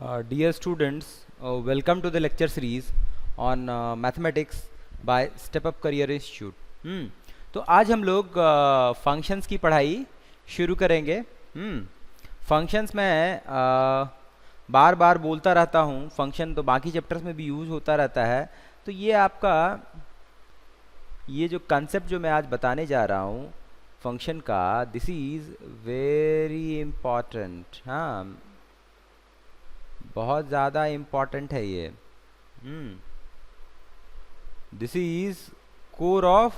Dear students, welcome to the lecture series on mathematics by Step Up Career Institute. तो आज हम लोग functions की पढ़ाई शुरू करेंगे. फंक्शंस में बार बार बोलता रहता हूँ, फंक्शन तो बाकी चैप्टर्स में भी यूज़ होता रहता है. तो ये आपका ये जो कंसेप्ट जो मैं आज बताने जा रहा हूँ फंक्शन का, दिस इज़ वेरी इम्पॉर्टेंट. हाँ, बहुत ज़्यादा इम्पॉर्टेंट है ये. This is core of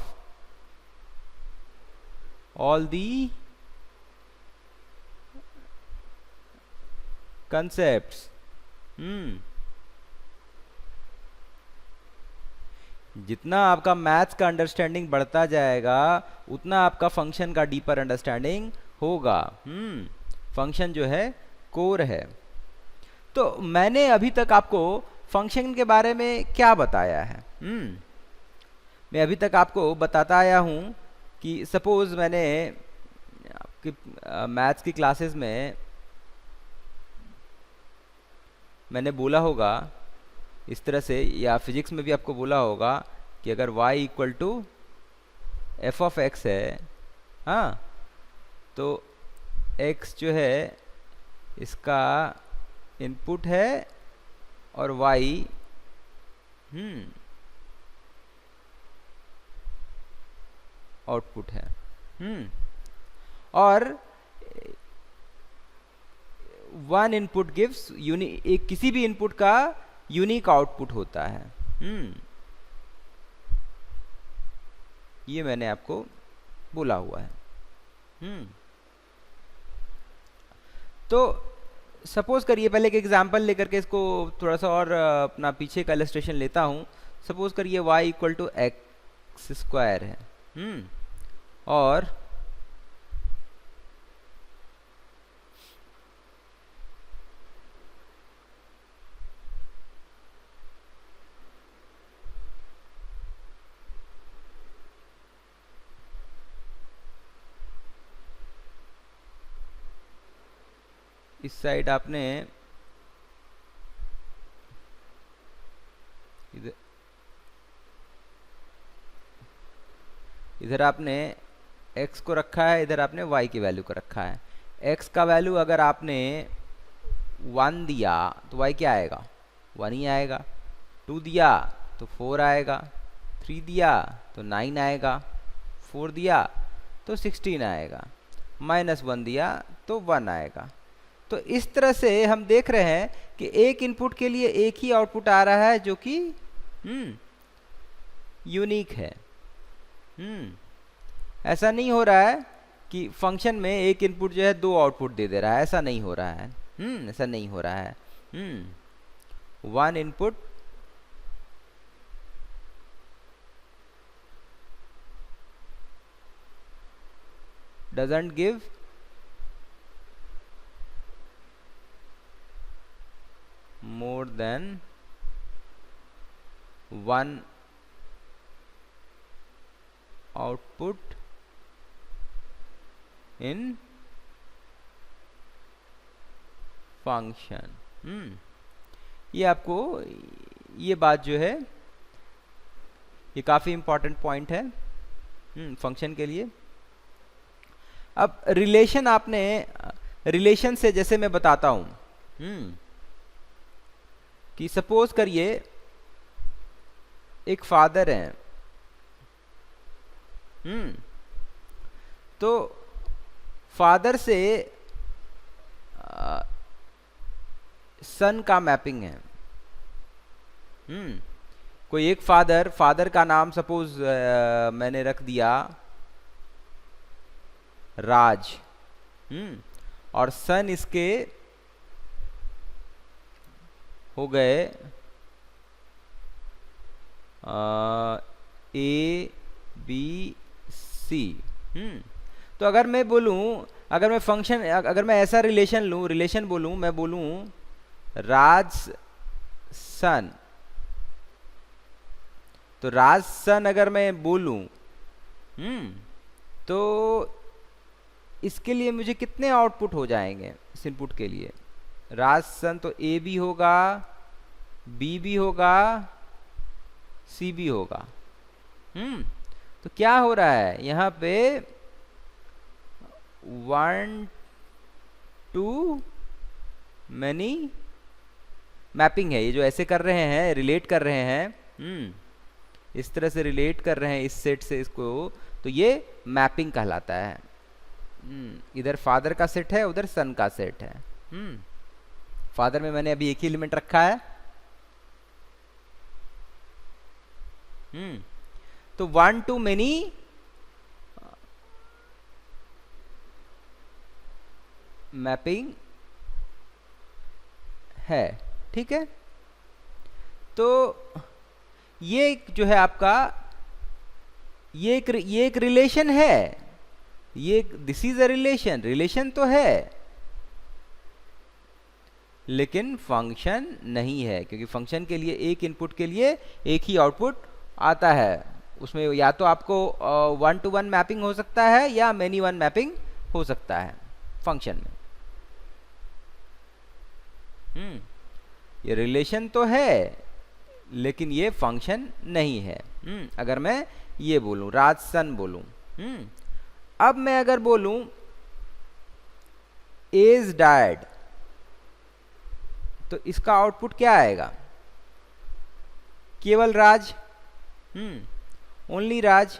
all the concepts. जितना आपका मैथ्स का अंडरस्टैंडिंग बढ़ता जाएगा उतना आपका फंक्शन का डीपर अंडरस्टैंडिंग होगा. फंक्शन जो है कोर है. तो मैंने अभी तक आपको फंक्शन के बारे में क्या बताया है? मैं अभी तक आपको बताता आया हूँ कि सपोज मैंने आपकी मैथ्स की क्लासेस में मैंने बोला होगा इस तरह से, या फिजिक्स में भी आपको बोला होगा कि अगर y equal to F of X है, हाँ, तो x जो है इसका इनपुट है और y आउटपुट है. और वन इनपुट गिव्स एक किसी भी इनपुट का यूनिक आउटपुट होता है. ये मैंने आपको बोला हुआ है. तो सपोज करिए, पहले एक एग्जांपल लेकर के इसको थोड़ा सा और अपना पीछे का इलस्ट्रेशन लेता हूँ. सपोज करिए y equal to X square है. और इस साइड आपने इधर आपने x को रखा है, इधर आपने y की वैल्यू को रखा है. x का वैल्यू अगर आपने 1 दिया तो y क्या आएगा? 1 ही आएगा. 2 दिया तो 4 आएगा. 3 दिया तो 9 आएगा. 4 दिया तो 16 आएगा. -1 दिया तो 1 आएगा. तो इस तरह से हम देख रहे हैं कि एक इनपुट के लिए एक ही आउटपुट आ रहा है जो कि यूनिक है. ऐसा नहीं हो रहा है कि फंक्शन में एक इनपुट जो है दो आउटपुट दे दे रहा है. ऐसा नहीं हो रहा है. ऐसा नहीं हो रहा है. One input doesn't give more than one output in function. ये आपको ये बात जो है ये काफ़ी इम्पॉर्टेंट पॉइंट है फंक्शन के लिए. अब रिलेशन, आपने रिलेशन से जैसे मैं बताता हूँ कि सपोज करिए एक फादर हैं. तो फादर से सन का मैपिंग है. कोई एक फादर का नाम सपोज मैंने रख दिया राज. और सन इसके हो गए ए बी सी. तो अगर मैं बोलूं, अगर मैं फंक्शन, अगर मैं ऐसा रिलेशन लूं, रिलेशन बोलूं, मैं बोलूं राज सन. तो राज सन अगर मैं बोलूं तो इसके लिए मुझे कितने आउटपुट हो जाएंगे इस इनपुट के लिए? राज सन तो ए भी होगा, बी भी होगा, सी भी होगा। तो क्या हो रहा है यहाँ पे, 1 to many मैपिंग है। ये जो ऐसे कर रहे हैं, रिलेट कर रहे हैं, इस तरह से रिलेट कर रहे हैं इस सेट से इसको, तो ये मैपिंग कहलाता है। इधर फादर का सेट है, उधर सन का सेट है। फादर में मैंने अभी एक ही एलिमेंट रखा है। तो 1 to many मैपिंग है, ठीक है। तो ये जो है आपका, ये एक रिलेशन है, ये this is a relation, relation तो है लेकिन फंक्शन नहीं है, क्योंकि फंक्शन के लिए एक इनपुट के लिए एक ही आउटपुट आता है। उसमें या तो आपको 1 to 1 मैपिंग हो सकता है या मेनी वन मैपिंग हो सकता है फंक्शन में। ये रिलेशन तो है लेकिन ये फंक्शन नहीं है। अगर मैं ये बोलूं, राज सन बोलूं, अब मैं अगर बोलूं इज डैड, तो इसका आउटपुट क्या आएगा, केवल राज, ओनली राज।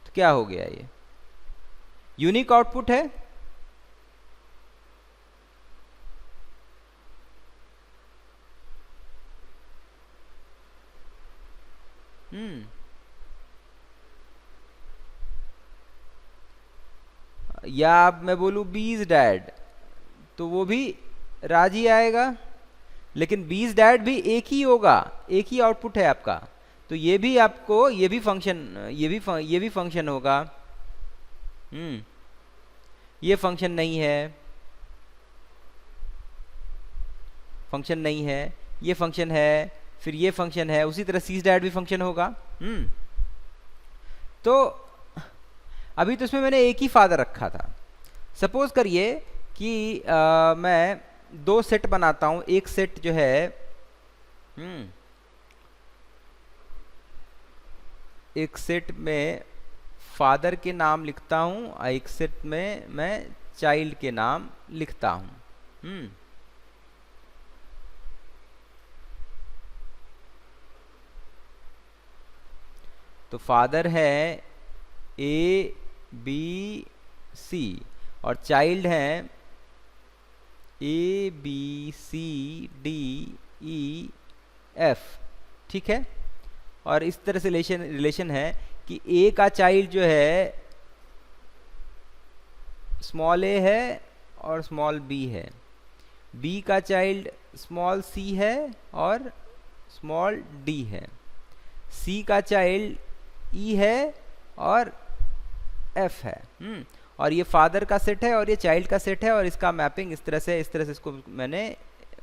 तो क्या हो गया, ये यूनिक आउटपुट है। या अब मैं बोलूं बीज डैड, तो वो भी राज ही आएगा, लेकिन बीज डैड भी एक ही होगा, एक ही आउटपुट है आपका। तो ये भी आपको, ये भी फंक्शन होगा। ये फंक्शन नहीं है, फंक्शन नहीं है, ये फंक्शन है, फिर ये फंक्शन है, उसी तरह सीज डैड भी फंक्शन होगा। तो अभी तो इसमें मैंने एक ही फादर रखा था। सपोज करिए कि मैं दो सेट बनाता हूं। एक सेट जो है, एक सेट में फादर के नाम लिखता हूं और एक सेट में मैं चाइल्ड के नाम लिखता हूं। तो फादर है ए बी सी और चाइल्ड है A B C D E F, ठीक है। और इस तरह से रिलेशन है कि ए का चाइल्ड जो है स्मॉल ए है और स्मॉल बी है, बी का चाइल्ड स्मॉल सी है और स्मॉल डी है, सी का चाइल्ड ई है और एफ है। और ये फादर का सेट है और ये चाइल्ड का सेट है, और इसका मैपिंग इस तरह से इसको मैंने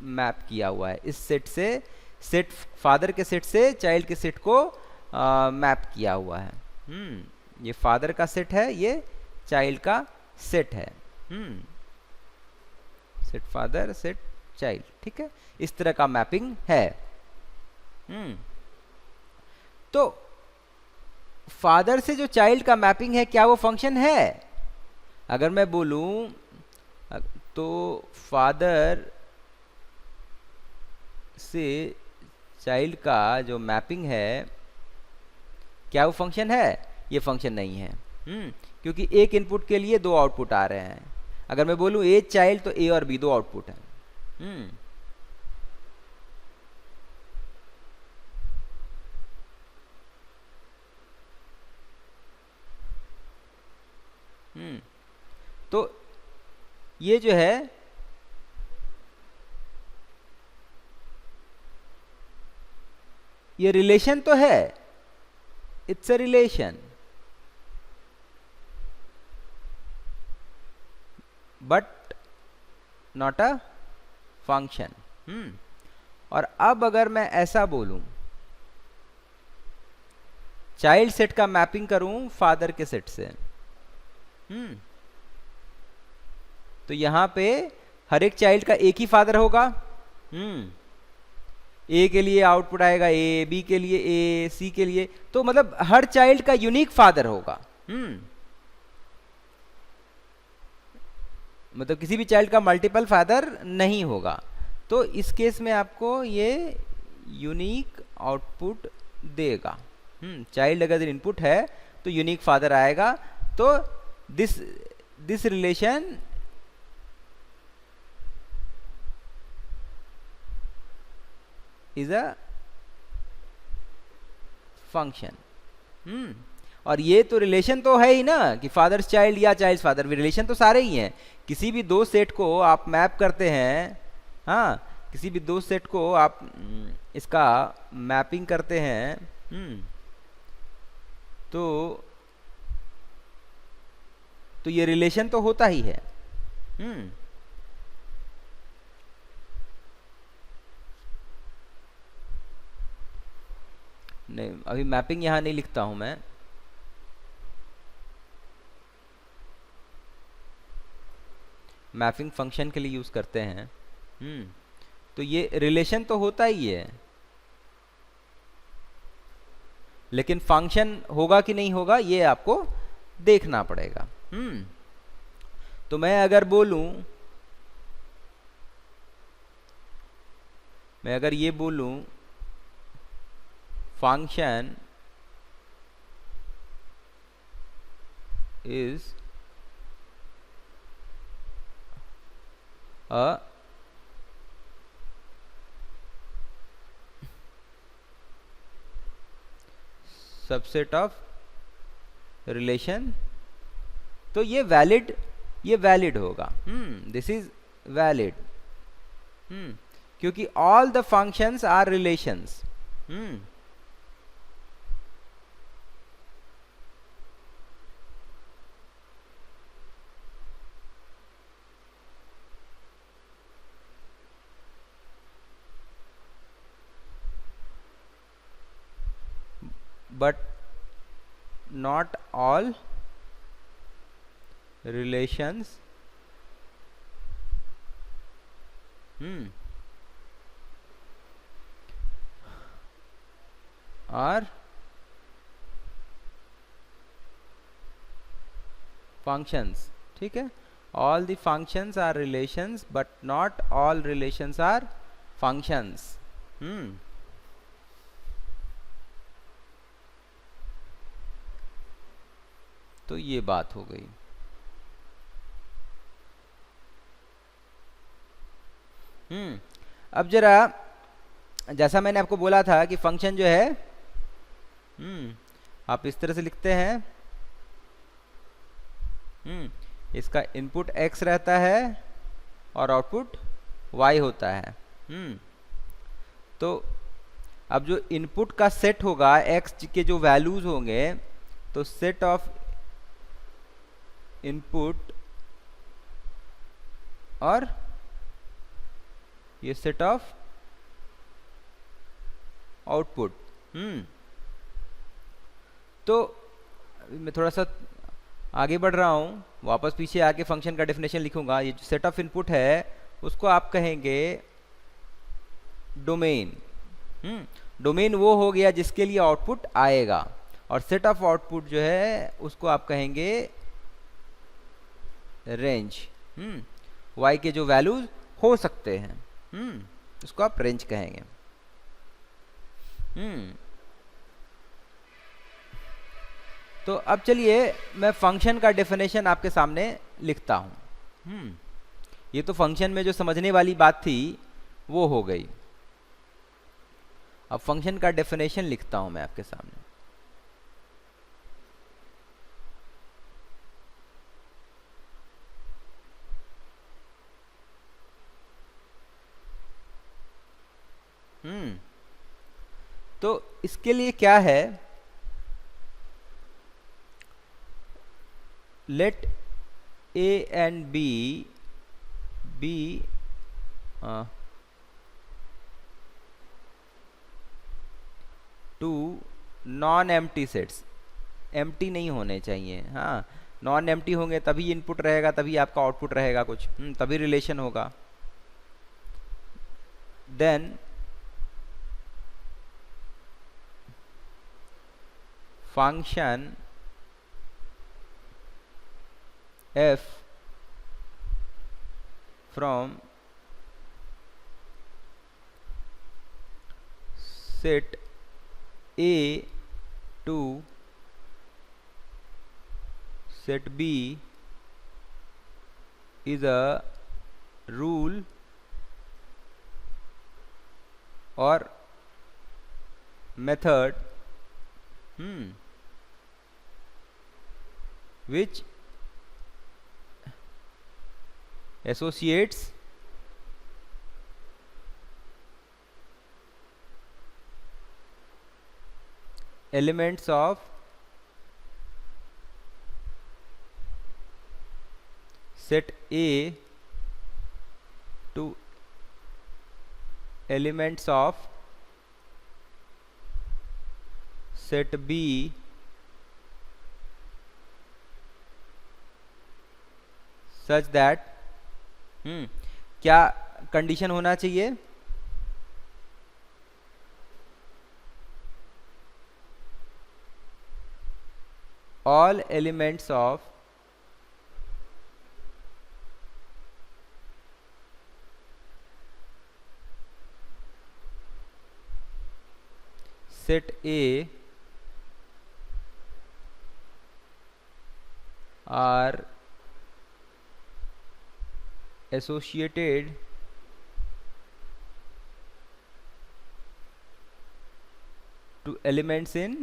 मैप किया हुआ है। इस सेट से, सेट फादर के सेट से चाइल्ड के सेट को मैप किया हुआ है। ये फादर का सेट है, ये चाइल्ड का सेट है। सेट फादर, सेट चाइल्ड, ठीक है। इस तरह का मैपिंग है। तो फादर से जो चाइल्ड का मैपिंग है, क्या वो फंक्शन है? अगर मैं बोलूं तो फादर से चाइल्ड का जो मैपिंग है, क्या वो फंक्शन है? ये फंक्शन नहीं है। क्योंकि एक इनपुट के लिए दो आउटपुट आ रहे हैं। अगर मैं बोलूं ए चाइल्ड, तो ए और बी दो आउटपुट हैं। तो ये जो है ये रिलेशन तो है, it's a relation, but not a function. और अब अगर मैं ऐसा बोलूं, चाइल्ड सेट का मैपिंग करूं फादर के सेट से, तो यहाँ पे हर एक चाइल्ड का एक ही फादर होगा। ए के लिए आउटपुट आएगा ए, बी के लिए ए, सी के लिए, तो मतलब हर चाइल्ड का यूनिक फादर होगा। मतलब किसी भी चाइल्ड का मल्टीपल फादर नहीं होगा। तो इस केस में आपको ये यूनिक आउटपुट देगा। चाइल्ड अगर इनपुट है तो यूनिक फादर आएगा। तो this relation is a function. और ये तो रिलेशन तो है ही ना कि फादर्स चाइल्ड या चाइल्ड फादर, रिलेशन तो सारे ही हैं। किसी भी दो सेट को आप मैप करते हैं, हाँ, किसी भी दो सेट को आप इसका मैपिंग करते हैं, तो ये रिलेशन तो होता ही है। नहीं, अभी मैपिंग यहां नहीं लिखता हूं मैं। मैपिंग फंक्शन के लिए यूज करते हैं। तो ये रिलेशन तो होता ही है, लेकिन फंक्शन होगा कि नहीं होगा ये आपको देखना पड़ेगा। तो मैं अगर बोलूं, मैं अगर ये बोलूं function is a subset of relation, तो ये वैलिड होगा। दिस इज वैलिड, क्योंकि all the functions are relations. but not all relations are functions। ठीक है, all the functions are relations but not all relations are functions। तो ये बात हो गई। अब जरा, जैसा मैंने आपको बोला था कि फंक्शन जो है आप इस तरह से लिखते हैं। इसका इनपुट x रहता है और आउटपुट y होता है। तो अब जो इनपुट का सेट होगा, x के जो वैल्यूज होंगे, तो सेट ऑफ इनपुट और ये सेट ऑफ आउटपुट। तो मैं थोड़ा सा आगे बढ़ रहा हूं, वापस पीछे आके फंक्शन का डेफिनेशन लिखूंगा। ये जो सेट ऑफ इनपुट है उसको आप कहेंगे डोमेन। डोमेन वो हो गया जिसके लिए आउटपुट आएगा, और सेट ऑफ आउटपुट जो है उसको आप कहेंगे रेंज। y के जो वैल्यूज हो सकते हैं उसको आप रेंज कहेंगे। तो अब चलिए मैं फंक्शन का डेफिनेशन आपके सामने लिखता हूं। ये तो फंक्शन में जो समझने वाली बात थी वो हो गई। अब फंक्शन का डेफिनेशन लिखता हूं मैं आपके सामने। तो इसके लिए क्या है, let a and b be to non empty sets. Empty नहीं होने चाहिए, हाँ, नॉन एम्प्टी होंगे तभी इनपुट रहेगा, तभी आपका आउटपुट रहेगा कुछ, तभी रिलेशन होगा। Then function f from set A to set B is a rule or method which associates elements of set A to elements of set B such that क्या कंडीशन होना चाहिए? all elements of set A are associated to elements in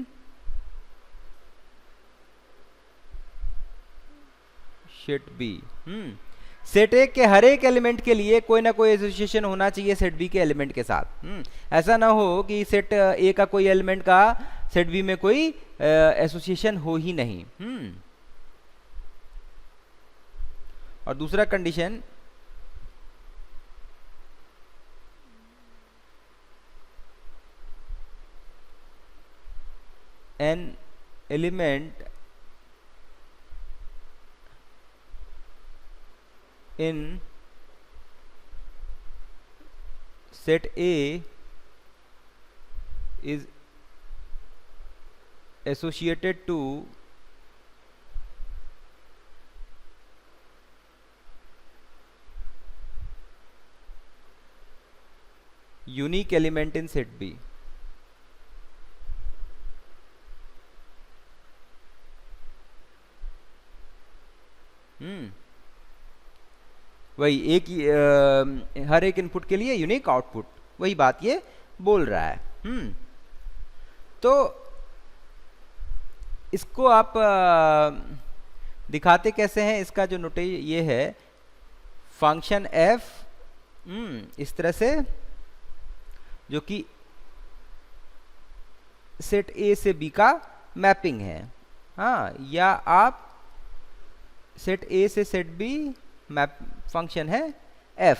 set B. Set A के हर एक element के लिए कोई ना कोई एसोसिएशन होना चाहिए सेट बी के एलिमेंट के साथ। ऐसा ना हो कि सेट ए का कोई एलिमेंट का सेट बी में कोई एसोसिएशन हो ही नहीं। और दूसरा condition, an element in set A is associated to unique element in set B। वही एक हर एक इनपुट के लिए यूनिक आउटपुट, वही बात ये बोल रहा है। तो इसको आप दिखाते कैसे हैं? इसका जो नोटे ये है, फंक्शन f इस तरह से, जो कि सेट ए से बी का मैपिंग है। हाँ, या आप सेट ए से सेट बी मैप फंक्शन है f।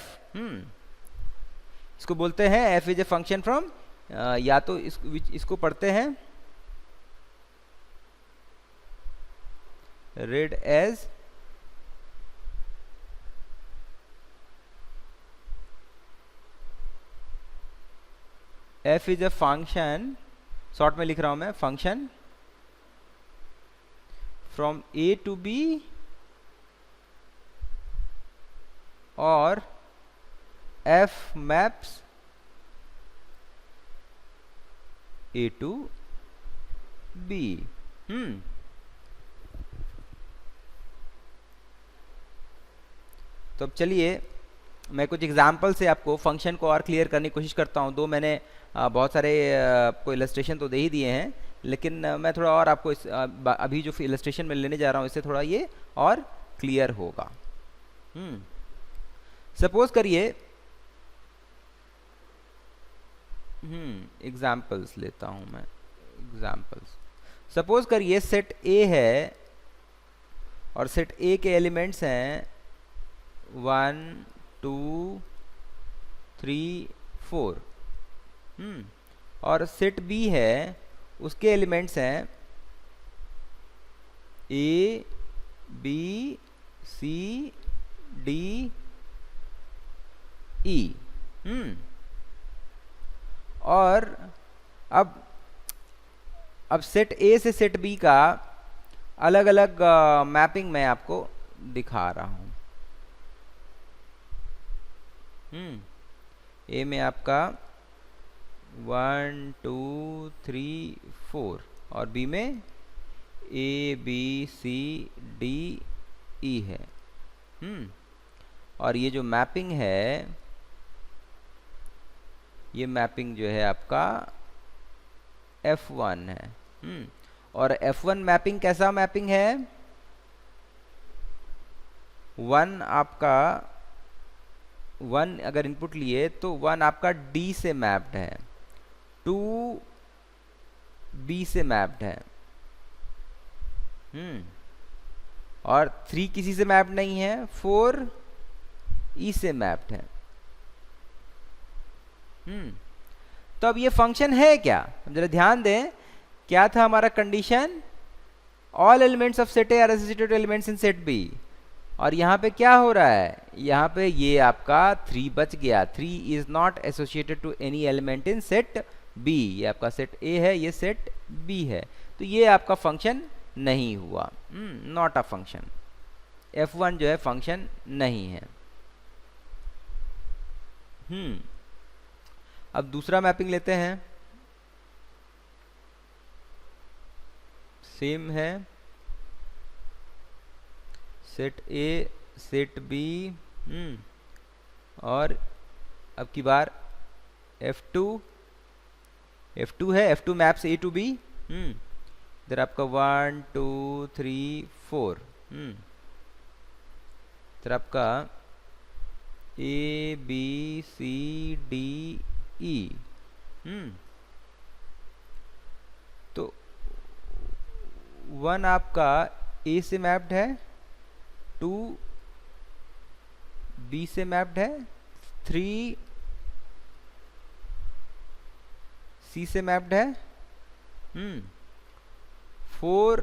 इसको बोलते हैं f is a function from, या तो इसको पढ़ते हैं read as f is a function, short में लिख रहा हूं मैं, function from a to b और f maps a to b। तो अब चलिए मैं कुछ एग्जाम्पल से आपको फंक्शन को और क्लियर करने की कोशिश करता हूँ। दो मैंने बहुत सारे आपको इलस्ट्रेशन तो दे ही दिए हैं, लेकिन मैं थोड़ा और आपको अभी जो इलस्ट्रेशन में लेने जा रहा हूँ इससे थोड़ा ये और क्लियर होगा। सपोज करिए, एग्जाम्पल्स लेता हूं मैं, एग्जाम्पल्स। सपोज करिए सेट ए है और सेट ए के एलिमेंट्स हैं 1 2 3 4, और सेट बी है, उसके एलिमेंट्स हैं a B C D E. और अब सेट ए से सेट बी का अलग अलग मैपिंग मैं आपको दिखा रहा हूं। ए में आपका 1 2 3 4 और बी में ए बी सी डी ई है। और ये जो मैपिंग है, ये मैपिंग जो है आपका F1 है। और F1 मैपिंग कैसा मैपिंग है? 1 आपका 1 अगर इनपुट लिए तो 1 आपका D से मैप्ड है, 2 B से मैप्ड है, और 3 किसी से मैप्ड नहीं है, 4 E से मैप्ड है। तो अब ये फंक्शन है क्या? जरा ध्यान दें, क्या था हमारा condition? All elements of set A are associated elements in set B. और यहाँ पे क्या हो रहा है? यहाँ पे ये आपका 3 बच गया। 3 is not associated to any element in set B. ये आपका सेट ए है, ये सेट बी है, तो ये आपका फंक्शन नहीं हुआ, नॉट अ फंक्शन। F1 जो है फंक्शन नहीं है। अब दूसरा मैपिंग लेते हैं, सेम है, सेट ए सेट बी, और अब की बार F2 है, F2 maps A to B। इधर आपका 1 2 3 4, इधर आपका A B C D E। तो 1 आपका A से मैप्ड है, 2 B से मैप्ड है, 3 C से मैप्ड है, 4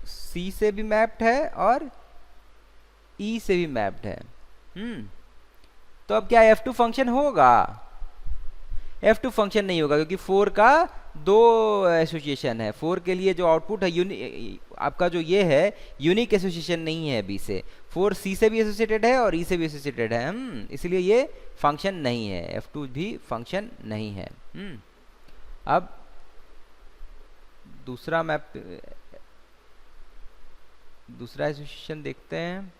C से भी मैप्ड है और E से भी मैप्ड है। तो अब क्या F2 फंक्शन होगा? F2 फंक्शन नहीं होगा, क्योंकि 4 का 2 एसोसिएशन है। 4 के लिए जो आउटपुट है आपका जो ये है, यूनिक एसोसिएशन नहीं है B से। 4 C से भी एसोसिएटेड है और E से भी एसोसिएटेड है, इसलिए ये फंक्शन नहीं है, F2 भी फंक्शन नहीं है। अब दूसरा एसोसिएशन देखते हैं।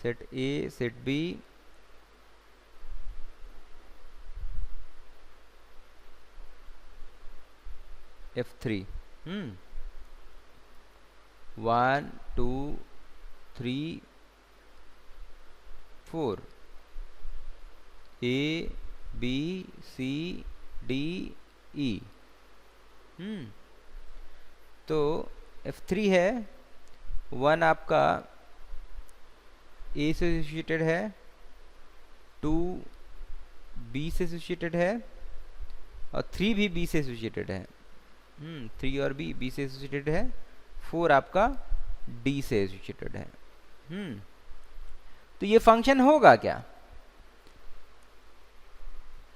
Set A set B, F3, 1 2 3 4 A B C D E। तो F3 है, 1 आपका A से एसोसिएटेड है, 2 B से एसोसिएटेड है और 3 भी B से एसोसिएटेड है। 3 और B से एसोसिएटेड है, 4 आपका D से एसोसिएटेड है। तो ये फंक्शन होगा क्या?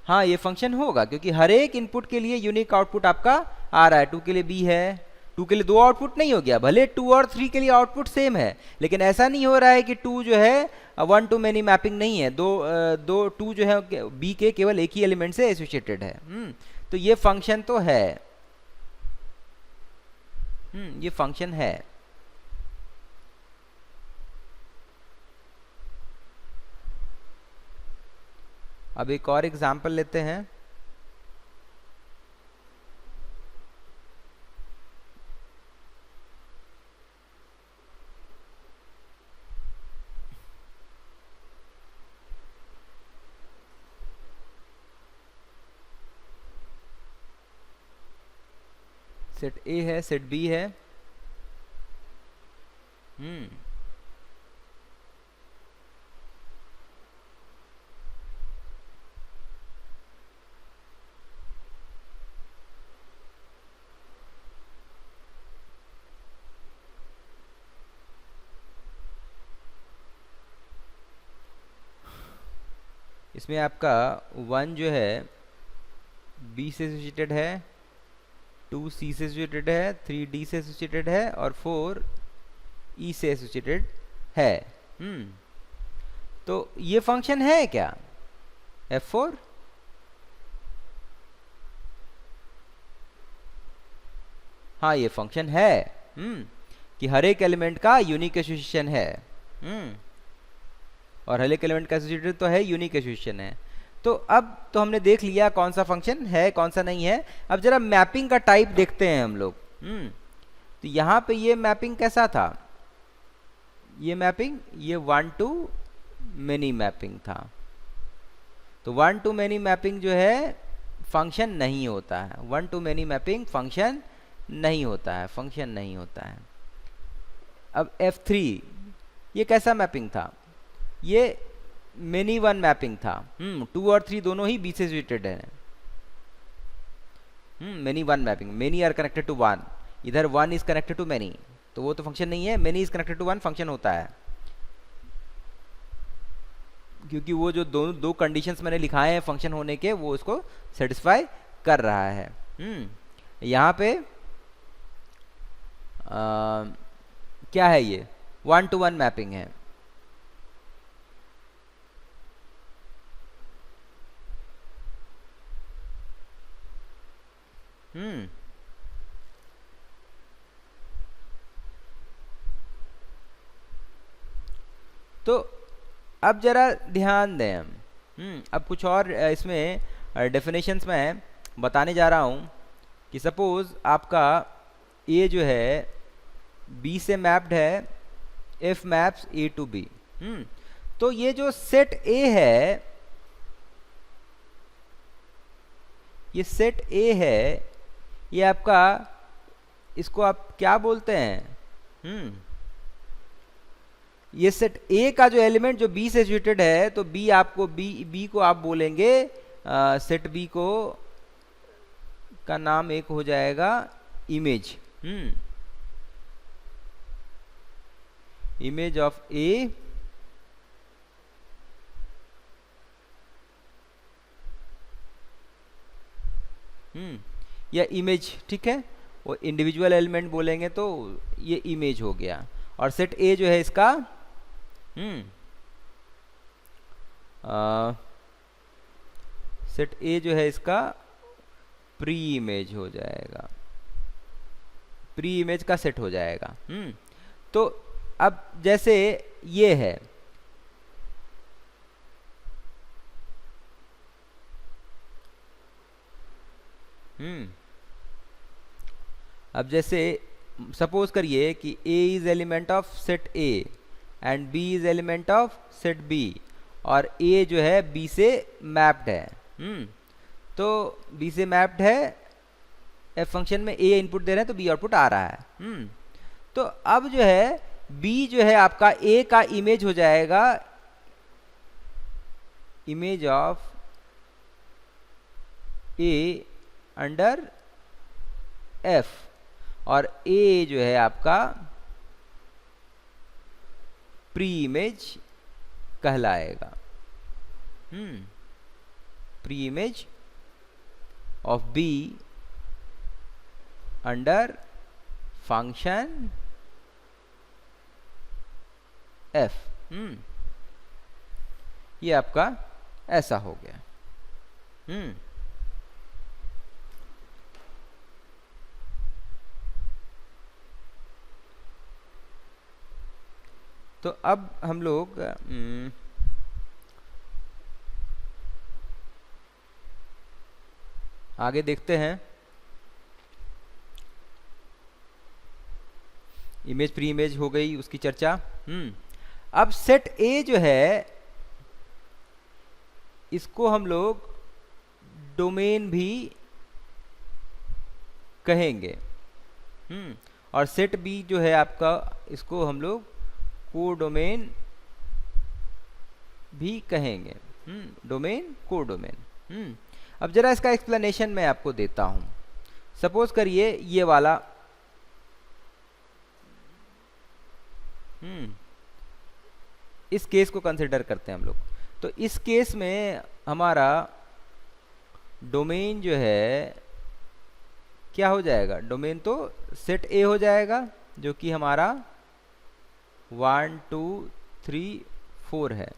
हाँ, ये फंक्शन होगा, क्योंकि हर एक इनपुट के लिए यूनिक आउटपुट आपका आ रहा है। 2 के लिए B है, 2 के लिए 2 आउटपुट नहीं हो गया, भले 2 और 3 के लिए आउटपुट सेम है, लेकिन ऐसा नहीं हो रहा है कि 2 जो है 1 टू मेनी मैपिंग नहीं है। 2 जो है B के केवल एक ही एलिमेंट से एसोसिएटेड है। तो ये फंक्शन तो है, ये फंक्शन है। अब एक और एग्जांपल लेते हैं। सेट ए है, सेट बी है, इसमें आपका 1 जो है B से एसोसिएटेड है, 2 C से एसोसिएटेड है, 3 D से एसोसिएटेड है और 4 E से एसोसिएटेड है। तो ये फंक्शन है क्या F4? हाँ, ये फंक्शन है कि हर एक एलिमेंट का यूनिक एसोसिएशन है। और हर एक एलिमेंट का एसोसिएटेड तो है, यूनिक एसोसिएशन है। तो अब तो हमने देख लिया कौन सा फंक्शन है कौन सा नहीं है। अब जरा मैपिंग का टाइप देखते हैं हम लोग। तो यहाँ पे ये मैपिंग कैसा था? ये मैपिंग ये 1 to many मैपिंग था। तो 1 to many मैपिंग जो है फंक्शन नहीं होता है। 1 to many मैपिंग फंक्शन नहीं होता है, फंक्शन नहीं होता है। अब F3 ये कैसा मैपिंग था? ये मेनी वन मैपिंग था। 2 और 3 दोनों ही B से एसोसिएटेड है। Many one mapping, many are connected to 1, इधर 1 इज कनेक्टेड टू मेनी, तो वो तो फंक्शन नहीं है। Many is connected to 1 function होता है, क्योंकि वो जो दो कंडीशंस मैंने लिखाए हैं फंक्शन होने के, वो उसको सेटिस्फाई कर रहा है। यहाँ पे क्या है? ये 1 to 1 मैपिंग है। तो अब जरा ध्यान दें हम। अब कुछ और इसमें डेफिनेशंस में बताने जा रहा हूं कि सपोज आपका ए जो है बी से मैप्ड है, F maps A to B. तो ये जो सेट ए है, ये सेट ए है, ये आपका, इसको आप क्या बोलते हैं? ये सेट ए का जो एलिमेंट जो बी से एसोसिएटेड है, तो बी आपको बी को आप बोलेंगे, सेट बी को का नाम एक हो जाएगा इमेज। इमेज ऑफ ए या इमेज, ठीक है, वो इंडिविजुअल एलिमेंट बोलेंगे तो ये इमेज हो गया। और सेट ए जो है इसका सेट ए जो है इसका प्री इमेज हो जाएगा, प्री इमेज का सेट हो जाएगा। तो अब जैसे ये है, अब जैसे सपोज करिए कि A is element of set A and B is element of set B, और A जो है B से मैप्ड है। तो B से मैप्ड है, F फंक्शन में A इनपुट दे रहे हैं तो B आउटपुट आ रहा है। तो अब जो है B जो है आपका A का इमेज हो जाएगा, image of A under F, और A जो है आपका प्री इमेज कहलाएगा। Pre image of B under function F। ये आपका ऐसा हो गया। तो अब हम लोग आगे देखते हैं। इमेज प्री इमेज हो गई, उसकी चर्चा। अब सेट ए जो है, इसको हम लोग डोमेन भी कहेंगे। और सेट बी जो है आपका, इसको हम लोग कोडोमेन भी कहेंगे। Domain codomain. अब जरा इसका एक्सप्लेनेशन मैं आपको देता हूं। सपोज करिए ये वाला, इस केस को कंसिडर करते हैं हम लोग। तो इस केस में हमारा डोमेन जो है क्या हो जाएगा, डोमेन तो सेट ए हो जाएगा जो कि हमारा 1 2 3 4 है।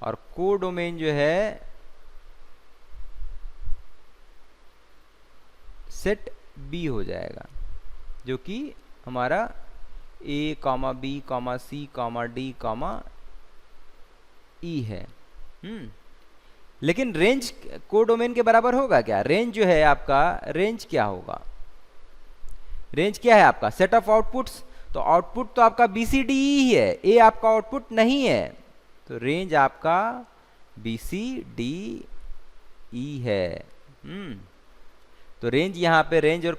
और को डोमेन जो है सेट बी हो जाएगा जो कि हमारा ए comma B comma C comma D comma ई है। लेकिन रेंज को डोमेन के बराबर होगा क्या? रेंज जो है आपका, रेंज क्या होगा? रेंज क्या है आपका? Set of outputs. तो आउटपुट तो आपका बी सी डी ही है, ए आपका आउटपुट नहीं है, तो रेंज आपका बी सी डी ई है। तो रेंज यहां पे रेंज और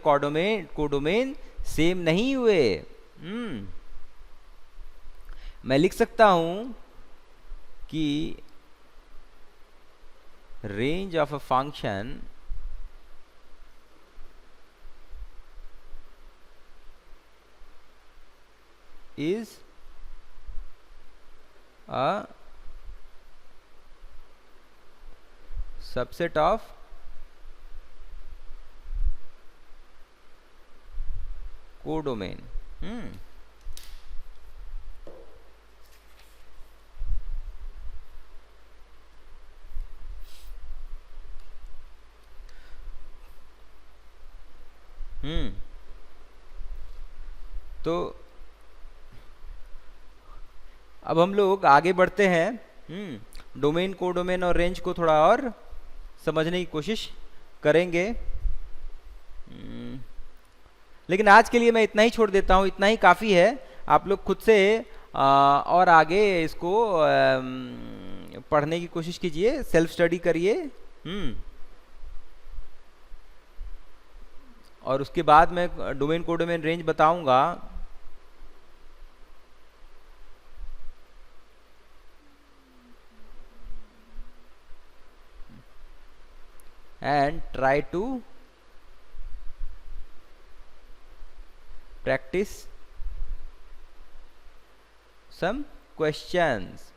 कोडोमेन सेम नहीं हुए। मैं लिख सकता हूं कि range of a function is a subset of codomain। तो अब हम लोग आगे बढ़ते हैं, डोमेन कोडोमेन और रेंज को थोड़ा और समझने की कोशिश करेंगे। लेकिन आज के लिए मैं इतना ही छोड़ देता हूँ, इतना ही काफ़ी है। आप लोग खुद से और आगे इसको पढ़ने की कोशिश कीजिए, सेल्फ स्टडी करिए। और उसके बाद मैं डोमेन कोडोमेन रेंज बताऊंगा। and try to practice some questions।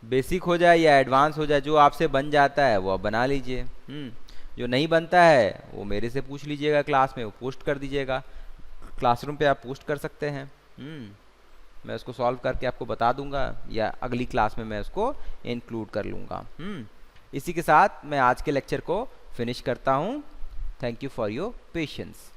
Basic हो जाए या एडवांस हो जाए, जो आपसे बन जाता है वो आप बना लीजिए। जो नहीं बनता है वो मेरे से पूछ लीजिएगा, क्लास में वो पोस्ट कर दीजिएगा, क्लासरूम पे आप पोस्ट कर सकते हैं। मैं उसको सॉल्व करके आपको बता दूंगा या अगली क्लास में मैं उसको इंक्लूड कर लूँगा। इसी के साथ मैं आज के लेक्चर को फिनिश करता हूँ। Thank you for your patience.